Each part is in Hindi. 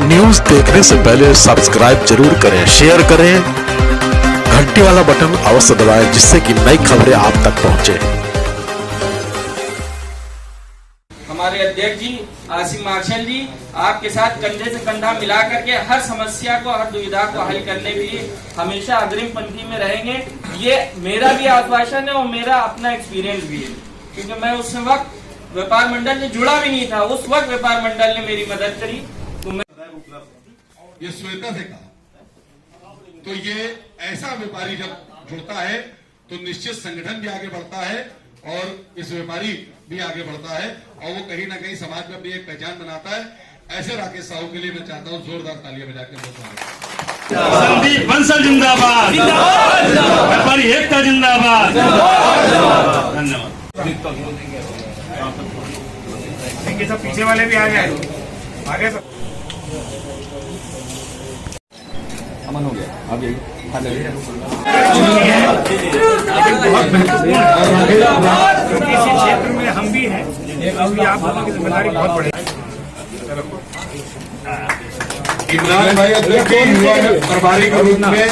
न्यूज देखने से पहले सब्सक्राइब जरूर करें, शेयर करें, घंटी वाला बटन अवश्य दबाएं जिससे कि नई खबरें आप तक पहुंचे। हमारे अध्यक्ष जी आसिम मार्शल जी आपके साथ कंधे से कंधा मिला करके हर समस्या को, हर दुविधा को हल करने के लिए हमेशा अग्रिम पंक्ति में रहेंगे। ये मेरा भी आश्वासन है और मेरा अपना एक्सपीरियंस भी है, क्योंकि मैं उस वक्त व्यापार मंडल से जुड़ा भी नहीं था। उस वक्त व्यापार मंडल ने मेरी मदद करी। तो मैं ये श्वेता से कहा, तो ये ऐसा व्यापारी जब जुड़ता है तो निश्चित संगठन भी आगे बढ़ता है और इस व्यापारी भी आगे बढ़ता है और वो कहीं ना कहीं समाज में अपनी एक पहचान बनाता है। ऐसे राकेश साहू के लिए मैं चाहता हूँ जोरदार तालियां बजाकर। संदीप बंसल जिंदाबाद, व्यापारी एकता जिंदाबाद। धन्यवाद। सब पीछे वाले भी आ जाए, आगे सब अमन हो गया। अब यही इसी क्षेत्र में हम भी हैं, अभी आप लोगों की जिम्मेदारी बहुत बड़ी है। इमरान भाई अध्यक्ष युवा प्रभारी के रूप में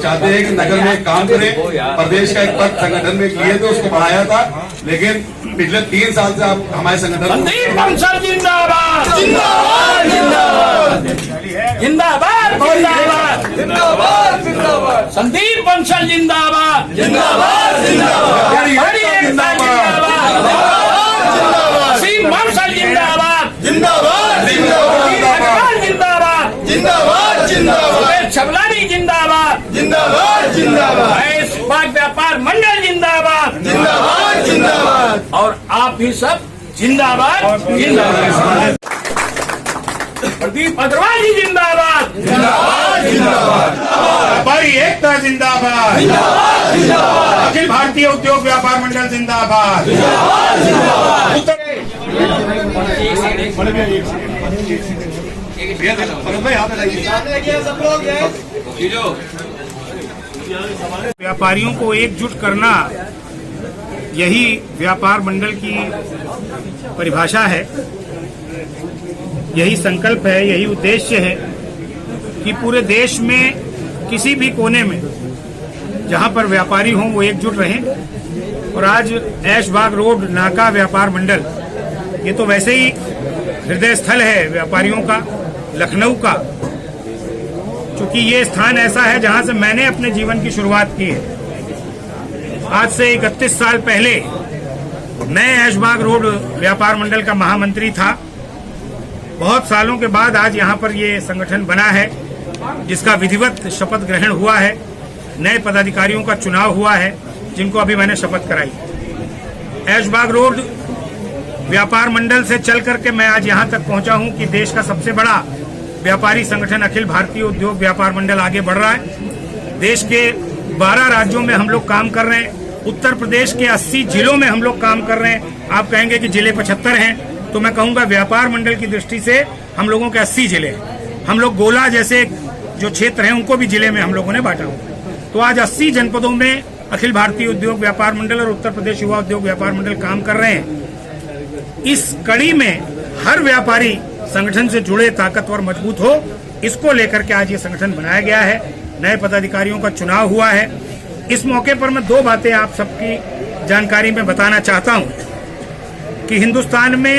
चाहते हैं कि नगर में काम करें। प्रदेश का एक पद संगठन में किए थे, उसको बढ़ाया था, लेकिन पिछले 3 साल से आप हमारे संगठन संदीप बंसल जिंदाबाद, जिंदाबाद, जिंदाबाद, जिंदाबाद, जिंदाबाद, जिंदाबाद। संदीप बंसल जिंदाबाद, जिंदाबाद, जिंदाबाद। असीम बंसल जिंदाबाद, जिंदाबाद, जिंदाबाद, जिंदाबाद, जिंदाबाद, जिंदाबाद। छबलानी जिंदाबाद, जिंदाबाद, जिंदाबाद। व्यापार मंडल जिंदाबाद, जिंदाबाद, जिंदाबाद। और आप भी सब जिंदाबाद, जिंदाबाद। प्रदीप अग्रवाल जी जिंदाबाद, जिंदाबाद, जिंदाबाद। व्यापारी एकता जिंदाबाद, जिंदाबाद, जिंदाबाद। अखिल भारतीय उद्योग व्यापार मंडल जिंदाबाद, जिंदाबाद, जिंदाबाद। व्यापारियों को एकजुट करना, यही व्यापार मंडल की परिभाषा है, यही संकल्प है, यही उद्देश्य है कि पूरे देश में किसी भी कोने में जहां पर व्यापारी हों वो एकजुट रहें। और आज ऐशबाग रोड नाका व्यापार मंडल, ये तो वैसे ही हृदय स्थल है व्यापारियों का, लखनऊ का, क्योंकि ये स्थान ऐसा है जहां से मैंने अपने जीवन की शुरुआत की है। आज से 31 साल पहले मैं ऐशबाग रोड व्यापार मंडल का महामंत्री था। बहुत सालों के बाद आज यहाँ पर ये संगठन बना है, जिसका विधिवत शपथ ग्रहण हुआ है। नए पदाधिकारियों का चुनाव हुआ है, जिनको अभी मैंने शपथ कराई। ऐशबाग रोड व्यापार मंडल से चल करके मैं आज यहाँ तक पहुँचा हूँ कि देश का सबसे बड़ा व्यापारी संगठन अखिल भारतीय उद्योग व्यापार मंडल आगे बढ़ रहा है। देश के 12 राज्यों में हम लोग काम कर रहे हैं। उत्तर प्रदेश के 80 जिलों में हम लोग काम कर रहे हैं। आप कहेंगे कि जिले 75 हैं, तो मैं कहूंगा व्यापार मंडल की दृष्टि से हम लोगों के 80 जिले हैं। हम लोग गोला जैसे जो क्षेत्र हैं उनको भी जिले में हम लोगों ने बांटा हुआ। तो आज 80 जनपदों में अखिल भारतीय उद्योग व्यापार मंडल और उत्तर प्रदेश युवा उद्योग व्यापार मंडल काम कर रहे हैं। इस कड़ी में हर व्यापारी संगठन से जुड़े, ताकतवर, मजबूत हो, इसको लेकर के आज ये संगठन बनाया गया है। नए पदाधिकारियों का चुनाव हुआ है। इस मौके पर मैं 2 बातें आप सबकी जानकारी में बताना चाहता हूं कि हिंदुस्तान में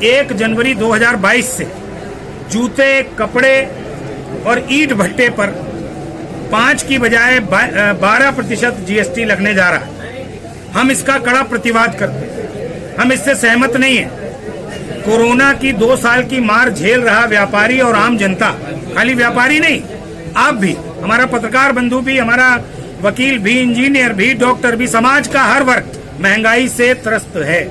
1 जनवरी 2022 से जूते, कपड़े और ईंट भट्टे पर 5 की बजाय 12% जीएसटी लगने जा रहा है। हम इसका कड़ा प्रतिवाद करते हैं। हम इससे सहमत नहीं है। कोरोना की 2 साल की मार झेल रहा व्यापारी और आम जनता, खाली व्यापारी नहीं, आप भी, हमारा पत्रकार बंधु भी, हमारा वकील भी, इंजीनियर भी, डॉक्टर भी, समाज का हर वर्ग महंगाई से त्रस्त है।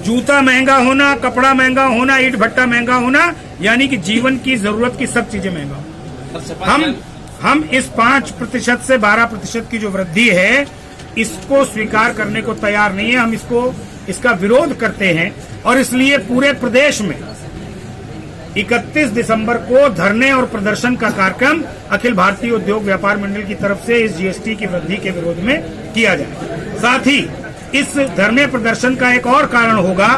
जूता महंगा होना, कपड़ा महंगा होना, ईंट भट्टा महंगा होना, यानी कि जीवन की जरूरत की सब चीजें महंगा। हम इस 5% से 12% की जो वृद्धि है, इसको स्वीकार करने को तैयार नहीं है। हम इसका विरोध करते हैं और इसलिए पूरे प्रदेश में 31 दिसंबर को धरने और प्रदर्शन का कार्यक्रम अखिल भारतीय उद्योग व्यापार मंडल की तरफ से इस जीएसटी की वृद्धि के विरोध में किया जाए। साथ ही इस धरने प्रदर्शन का एक और कारण होगा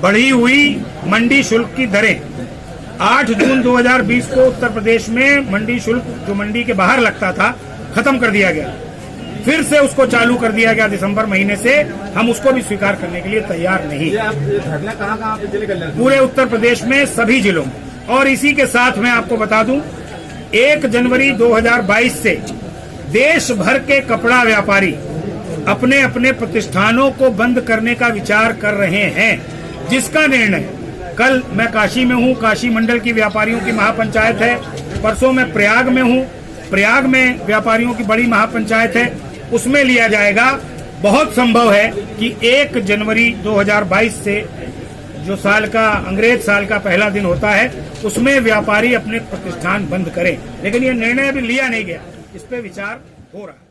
बढ़ी हुई मंडी शुल्क की दरें। 8 जून 2020 को उत्तर प्रदेश में मंडी शुल्क जो मंडी के बाहर लगता था खत्म कर दिया गया, फिर से उसको चालू कर दिया गया दिसंबर महीने से। हम उसको भी स्वीकार करने के लिए तैयार नहीं। धरना कहाँ पे जिले कर पूरे उत्तर प्रदेश में सभी जिलों में। और इसी के साथ मैं आपको बता दूं, 1 जनवरी 2022 से देश भर के कपड़ा व्यापारी अपने अपने प्रतिष्ठानों को बंद करने का विचार कर रहे हैं, जिसका निर्णय कल मैं काशी में हूं, काशी मंडल की व्यापारियों की महापंचायत है। परसों मैं प्रयाग में हूं, प्रयाग में व्यापारियों की बड़ी महापंचायत है, उसमें लिया जाएगा। बहुत संभव है कि 1 जनवरी 2022 से जो साल का अंग्रेज साल का पहला दिन होता है, उसमें व्यापारी अपने प्रतिष्ठान बंद करें। लेकिन ये निर्णय अभी लिया नहीं गया, इस पे विचार हो रहा है।